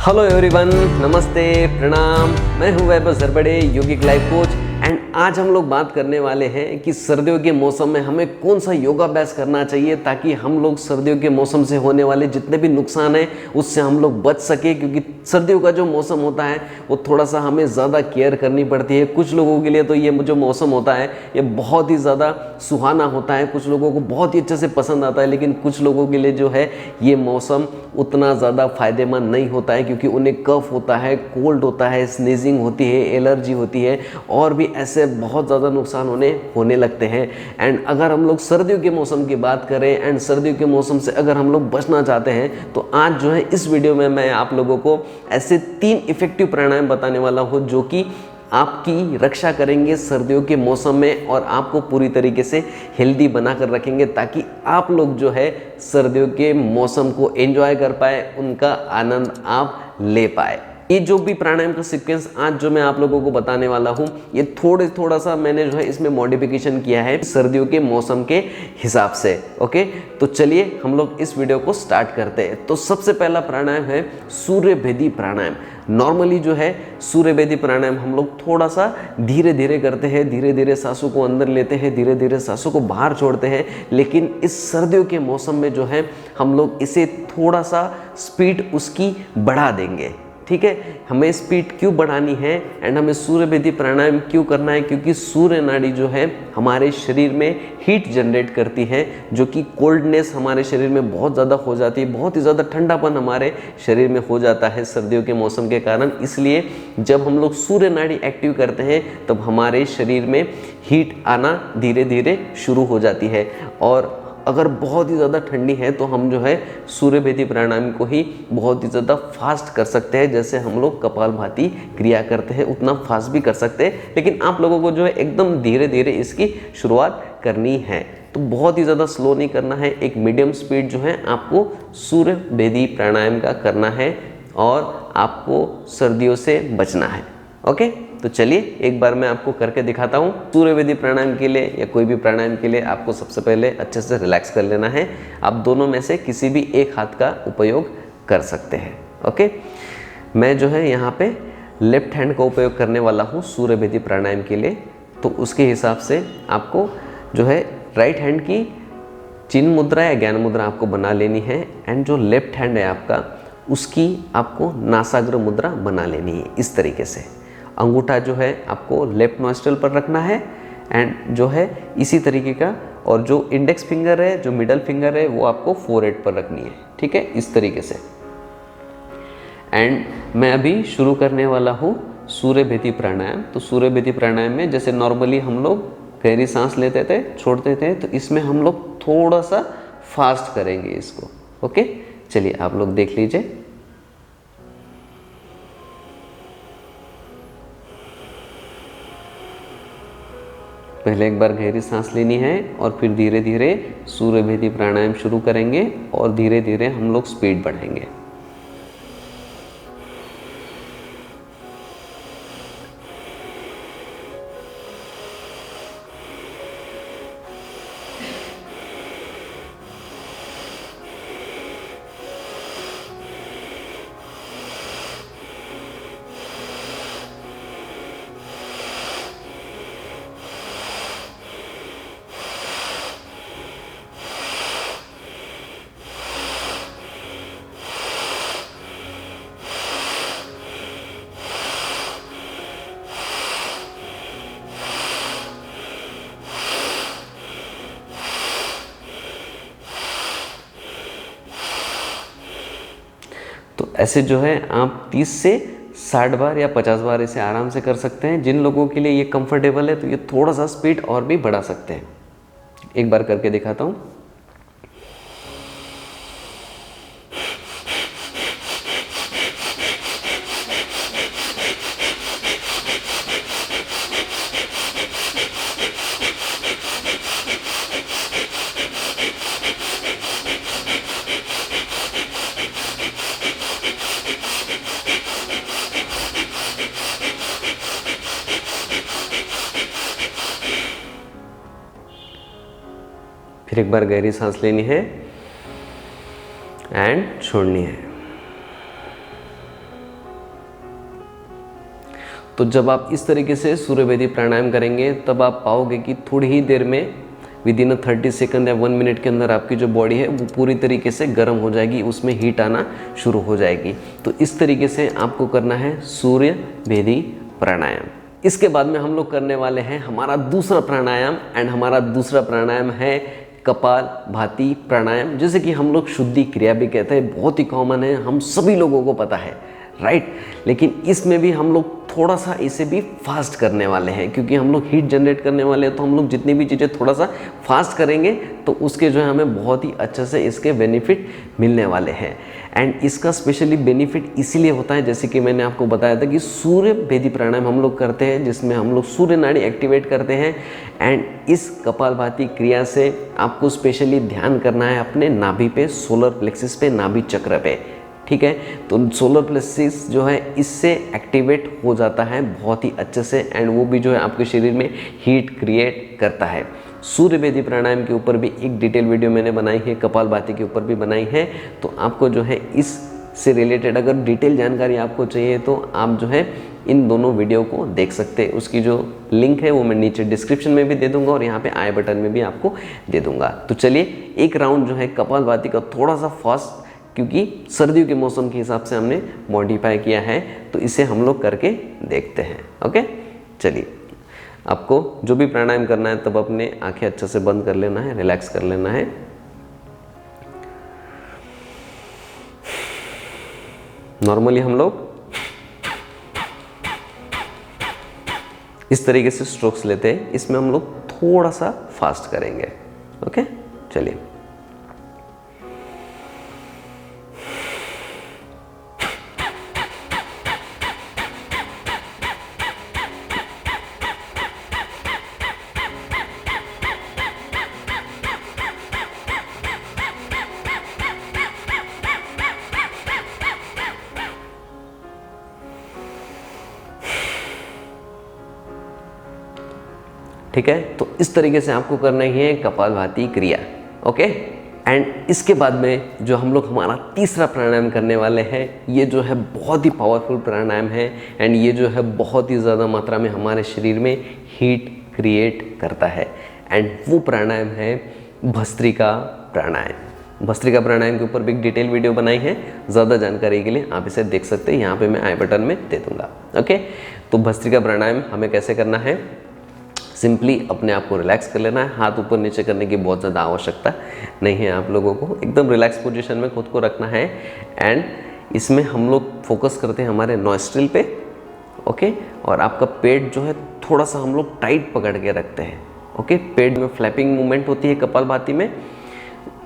Hello everyone, नमस्ते, प्रणाम। मैं हूं वैभव सरबड़े, योगिक लाइफ कोच। एंड आज हम लोग बात करने वाले हैं कि सर्दियों के मौसम में हमें कौन सा योगाभ्यास करना चाहिए ताकि हम लोग सर्दियों के मौसम से होने वाले जितने भी नुकसान हैं उससे हम लोग बच सके। क्योंकि सर्दियों का जो मौसम होता है वो थोड़ा सा हमें ज़्यादा केयर करनी पड़ती है। कुछ लोगों के लिए तो ये जो मौसम होता है ये बहुत ही ज़्यादा सुहाना होता है, कुछ लोगों को बहुत ही अच्छे से पसंद आता है। लेकिन कुछ लोगों के लिए जो है ये मौसम उतना ज़्यादा फायदेमंद नहीं होता है, क्योंकि उन्हें कफ होता है, कोल्ड होता है, स्नीजिंग होती है, एलर्जी होती है और भी ऐसे बहुत ज़्यादा नुकसान होने लगते हैं। एंड अगर हम लोग सर्दियों के मौसम की बात करें एंड सर्दियों के मौसम से अगर हम लोग बचना चाहते हैं तो आज जो है इस वीडियो में मैं आप लोगों को ऐसे 3 इफेक्टिव प्राणायाम बताने वाला हूँ जो कि आपकी रक्षा करेंगे सर्दियों के मौसम में और आपको पूरी तरीके से हेल्दी बनाकर रखेंगे ताकि आप लोग जो है सर्दियों के मौसम को एंजॉय कर पाए, उनका आनंद आप ले पाए। ये जो भी प्राणायाम का सीक्वेंस आज जो मैं आप लोगों को बताने वाला हूँ ये थोड़ा सा मैंने जो है इसमें मॉडिफिकेशन किया है सर्दियों के मौसम के हिसाब से। ओके, तो चलिए हम लोग इस वीडियो को स्टार्ट करते हैं। तो सबसे पहला प्राणायाम है सूर्य भेदी प्राणायाम। नॉर्मली जो है सूर्य भेदी प्राणायाम हम लोग थोड़ा सा धीरे धीरे करते हैं, धीरे धीरे सांसों को अंदर लेते हैं, धीरे धीरे सांसों को बाहर छोड़ते हैं। लेकिन इस सर्दियों के मौसम में जो है हम लोग इसे थोड़ा सा स्पीड उसकी बढ़ा देंगे। ठीक है, हमें स्पीड क्यों बढ़ानी है एंड हमें सूर्य भेदी प्राणायाम क्यों करना है? क्योंकि सूर्य नाड़ी जो है हमारे शरीर में हीट जनरेट करती है, जो कि कोल्डनेस हमारे शरीर में बहुत ज़्यादा हो जाती है, बहुत ही ज़्यादा ठंडापन हमारे शरीर में हो जाता है सर्दियों के मौसम के कारण। इसलिए जब हम लोग सूर्य नाड़ी एक्टिव करते हैं तब हमारे शरीर में हीट आना धीरे धीरे शुरू हो जाती है। और अगर बहुत ही ज़्यादा ठंडी है तो हम जो है सूर्य भेदी प्राणायाम को ही बहुत ही ज़्यादा फास्ट कर सकते हैं। जैसे हम लोग कपालभाति क्रिया करते हैं उतना फास्ट भी कर सकते हैं, लेकिन आप लोगों को जो है एकदम धीरे धीरे इसकी शुरुआत करनी है। तो बहुत ही ज़्यादा स्लो नहीं करना है, एक मीडियम स्पीड जो है आपको सूर्य भेदी प्राणायाम का करना है और आपको सर्दियों से बचना है। ओके, तो चलिए एक बार मैं आपको करके दिखाता हूँ। सूर्य भेदी प्राणायाम के लिए या कोई भी प्राणायाम के लिए आपको सबसे पहले अच्छे से रिलैक्स कर लेना है। आप दोनों में से किसी भी एक हाथ का उपयोग कर सकते हैं। ओके, मैं जो है यहाँ पे लेफ्ट हैंड का उपयोग करने वाला हूँ सूर्य भेदी प्राणायाम के लिए। तो उसके हिसाब से आपको जो है राइट हैंड की चिन्ह मुद्रा या ज्ञान मुद्रा आपको बना लेनी है एंड जो लेफ्ट हैंड है आपका उसकी आपको नासाग्र मुद्रा बना लेनी है। इस तरीके से अंगूठा जो है आपको लेफ्ट नॉस्ट्रल पर रखना है एंड जो है इसी तरीके का, और जो इंडेक्स फिंगर है, जो मिडल फिंगर है वो आपको फोरहेड पर रखनी है। ठीक है, इस तरीके से। एंड मैं अभी शुरू करने वाला हूँ सूर्य भेदी प्राणायाम। तो सूर्य भेदी प्राणायाम में जैसे नॉर्मली हम लोग गहरी सांस लेते थे, छोड़ते थे, तो इसमें हम लोग थोड़ा सा फास्ट करेंगे इसको। ओके, चलिए आप लोग देख लीजिए। पहले एक बार गहरी सांस लेनी है और फिर धीरे धीरे सूर्य भेदी प्राणायाम शुरू करेंगे और धीरे धीरे हम लोग स्पीड बढ़ाएंगे। तो ऐसे जो है आप 30 से 60 बार या 50 बार इसे आराम से कर सकते हैं। जिन लोगों के लिए ये कंफर्टेबल है तो ये थोड़ा सा स्पीड और भी बढ़ा सकते हैं। एक बार करके दिखाता हूँ। फिर एक बार गहरी सांस लेनी है एंड छोड़नी है। तो जब आप इस तरीके से सूर्य भेदी प्राणायाम करेंगे तब आप पाओगे कि थोड़ी ही देर में विद इन 30 सेकंड या 1 मिनट के अंदर आपकी जो बॉडी है वो पूरी तरीके से गर्म हो जाएगी, उसमें हीट आना शुरू हो जाएगी। तो इस तरीके से आपको करना है सूर्य भेदी प्राणायाम। इसके बाद में हम लोग करने वाले हैं हमारा दूसरा प्राणायाम, एंड हमारा दूसरा प्राणायाम है कपालभाति प्राणायाम, जैसे कि हम लोग शुद्धि क्रिया भी कहते हैं। बहुत ही कॉमन है, हम सभी लोगों को पता है, राइट। लेकिन इसमें भी हम लोग थोड़ा सा इसे भी फास्ट करने वाले हैं, क्योंकि हम लोग हीट जनरेट करने वाले हैं। तो हम लोग जितनी भी चीज़ें थोड़ा सा फास्ट करेंगे तो उसके जो है हमें बहुत ही अच्छे से इसके बेनिफिट मिलने वाले हैं। एंड इसका स्पेशली बेनिफिट इसीलिए होता है, जैसे कि मैंने आपको बताया था कि सूर्य भेदी प्राणायाम हम लोग करते हैं, जिसमें हम लोग सूर्य नाड़ी एक्टिवेट करते हैं। एंड इस कपालभाति क्रिया से आपको स्पेशली ध्यान करना है अपने नाभि पे, सोलर प्लेक्सिस पे, नाभि चक्र पे, ठीक है। तो सोलर प्लेक्सिस जो है इससे एक्टिवेट हो जाता है बहुत ही अच्छे से, एंड वो भी जो है आपके शरीर में हीट क्रिएट करता है। सूर्य भेदी प्राणायाम के ऊपर भी एक डिटेल वीडियो मैंने बनाई है, कपालभाति के ऊपर भी बनाई है। तो आपको जो है इससे रिलेटेड अगर डिटेल जानकारी आपको चाहिए तो आप जो है इन दोनों वीडियो को देख सकते हैं। उसकी जो लिंक है वो मैं नीचे डिस्क्रिप्शन में भी दे दूंगा और यहाँ पे आई बटन में भी आपको दे दूंगा। तो चलिए एक राउंड जो है कपालभाति का थोड़ा सा फास्ट, क्योंकि सर्दियों के मौसम के हिसाब से हमने मॉडिफाई किया है, तो इसे हम लोग करके देखते हैं। ओके, चलिए आपको जो भी प्राणायाम करना है तब अपने आंखें अच्छे से बंद कर लेना है, रिलैक्स कर लेना है। नॉर्मली हम लोग इस तरीके से स्ट्रोक्स लेते हैं, इसमें हम लोग थोड़ा सा फास्ट करेंगे। ओके, चलिए। ठीक है, तो इस तरीके से आपको करना ही है कपालभाति क्रिया। ओके, एंड इसके बाद में जो हम लोग हमारा तीसरा प्राणायाम करने वाले हैं, ये जो है बहुत ही पावरफुल प्राणायाम है, एंड ये जो है बहुत ही ज़्यादा मात्रा में हमारे शरीर में हीट क्रिएट करता है। एंड वो प्राणायाम है भस्त्रिका प्राणायाम। भस्त्रिका प्राणायाम के ऊपर भी एक डिटेल वीडियो बनाई है, ज़्यादा जानकारी के लिए आप इसे देख सकते हैं, यहाँ पे मैं आई बटन में दे दूँगा। ओके, तो भस्त्रिका प्राणायाम हमें कैसे करना है, सिंपली अपने आप को रिलैक्स कर लेना है। हाथ ऊपर नीचे करने की बहुत ज़्यादा आवश्यकता नहीं है आप लोगों को, एकदम रिलैक्स पोजीशन में खुद को रखना है। एंड इसमें हम लोग फोकस करते हैं हमारे नॉस्ट्रिल पे, ओके। और आपका पेट जो है थोड़ा सा हम लोग टाइट पकड़ के रखते हैं, ओके। पेट में फ्लैपिंग मूवमेंट होती है कपालभाति में,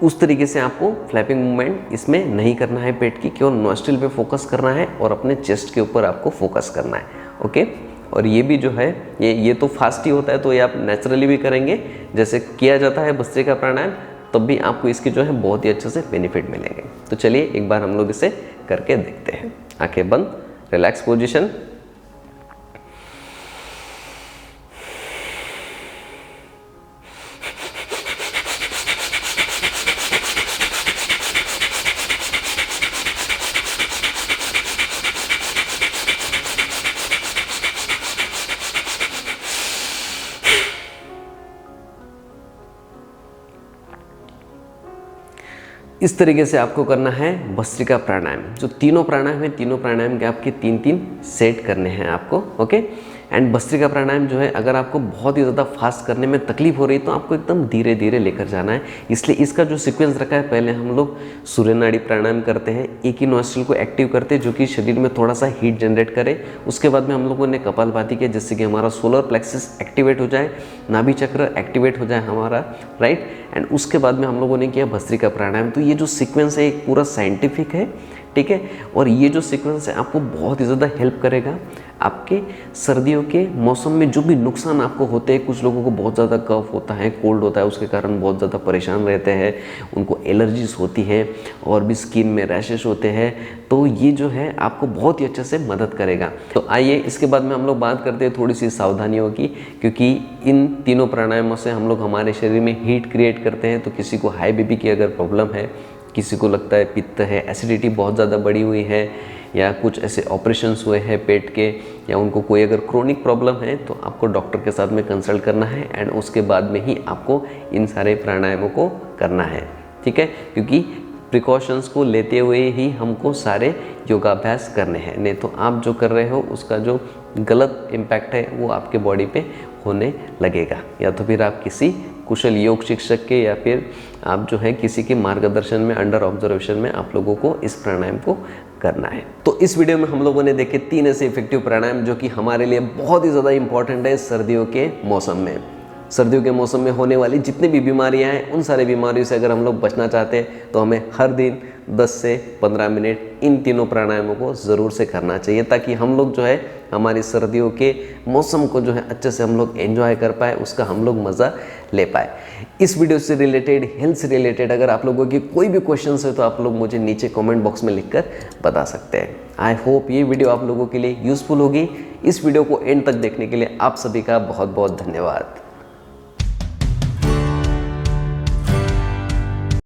उस तरीके से आपको फ्लैपिंग मूवमेंट इसमें नहीं करना है पेट की, केवल नॉस्ट्रिल पे फोकस करना है और अपने चेस्ट के ऊपर आपको फोकस करना है, ओके। और ये भी जो है ये तो फास्ट ही होता है, तो ये आप नेचुरली भी करेंगे जैसे किया जाता है भस्त्रिका प्राणायाम, तब भी आपको इसकी जो है बहुत ही अच्छे से बेनिफिट मिलेंगे। तो चलिए एक बार हम लोग इसे करके देखते हैं। आंखें बंद, रिलैक्स पोजीशन। इस तरीके से आपको करना है भस्त्रिका प्राणायाम। जो तीनों प्राणायाम है, तीनों प्राणायाम के आपके 3-3 सेट करने हैं आपको, ओके। एंड भस्त्रिका प्राणायाम जो है अगर आपको बहुत ही ज़्यादा फास्ट करने में तकलीफ हो रही है तो आपको एकदम धीरे धीरे लेकर जाना है। इसलिए इसका जो सीक्वेंस रखा है, पहले हम लोग सूर्य नाड़ी प्राणायाम करते हैं, एक ही नॉस्ट्रिल को एक्टिव करते हैं जो कि शरीर में थोड़ा सा हीट जनरेट करे। उसके बाद में हम लोगों ने कपालभाति किया जिससे कि हमारा सोलर प्लेक्सिस एक्टिवेट हो जाए, नाभि चक्र एक्टिवेट हो जाए हमारा, राइट। एंड उसके बाद में हम लोगों ने किया भस्त्रिका प्राणायाम। तो ये जो सीक्वेंस है एक पूरा साइंटिफिक है, ठीक है। और ये जो सीक्वेंस है आपको बहुत ही ज़्यादा हेल्प करेगा आपके सर्दियों के मौसम में जो भी नुकसान आपको होते हैं। कुछ लोगों को बहुत ज़्यादा कफ होता है, कोल्ड होता है, उसके कारण बहुत ज़्यादा परेशान रहते हैं, उनको एलर्जीज होती है और भी स्किन में रैशेस होते हैं। तो ये जो है आपको बहुत ही अच्छे से मदद करेगा। तो आइए इसके बाद में हम लोग बात करते हैं थोड़ी सी सावधानियों की, क्योंकि इन तीनों प्राणायामों से हम लोग हमारे शरीर में हीट क्रिएट करते हैं। तो किसी को हाई बीपी की अगर प्रॉब्लम है, किसी को लगता है पित्त है, एसिडिटी बहुत ज़्यादा बढ़ी हुई है, या कुछ ऐसे ऑपरेशंस हुए हैं पेट के, या उनको कोई अगर क्रोनिक प्रॉब्लम है तो आपको डॉक्टर के साथ में कंसल्ट करना है एंड उसके बाद में ही आपको इन सारे प्राणायामों को करना है, ठीक है। क्योंकि प्रिकॉशंस को लेते हुए ही हमको सारे योगाभ्यास करने हैं, नहीं तो आप जो कर रहे हो उसका जो गलत इम्पैक्ट है वो आपके बॉडी पे होने लगेगा। या तो फिर आप किसी कुशल योग शिक्षक के या फिर आप जो है किसी के मार्गदर्शन में, अंडर ऑब्जर्वेशन में आप लोगों को इस प्राणायाम को करना है। तो इस वीडियो में हम लोगों ने देखे 3 ऐसे इफेक्टिव प्राणायाम जो कि हमारे लिए बहुत ही ज़्यादा इंपॉर्टेंट है सर्दियों के मौसम में। सर्दियों के मौसम में होने वाली जितनी भी बीमारियां हैं उन सारी बीमारियों से अगर हम लोग बचना चाहते हैं तो हमें हर दिन 10 से 15 मिनट इन तीनों प्राणायामों को ज़रूर से करना चाहिए, ताकि हम लोग जो है हमारी सर्दियों के मौसम को जो है अच्छे से हम लोग एंजॉय कर पाए, उसका हम लोग मज़ा ले पाए। इस वीडियो से रिलेटेड, हेल्थ से रिलेटेड अगर आप लोगों की कोई भी क्वेश्चन है तो आप लोग मुझे नीचे कमेंट बॉक्स में लिखकर बता सकते हैं। आई होप ये वीडियो आप लोगों के लिए यूज़फुल होगी। इस वीडियो को एंड तक देखने के लिए आप सभी का बहुत बहुत धन्यवाद।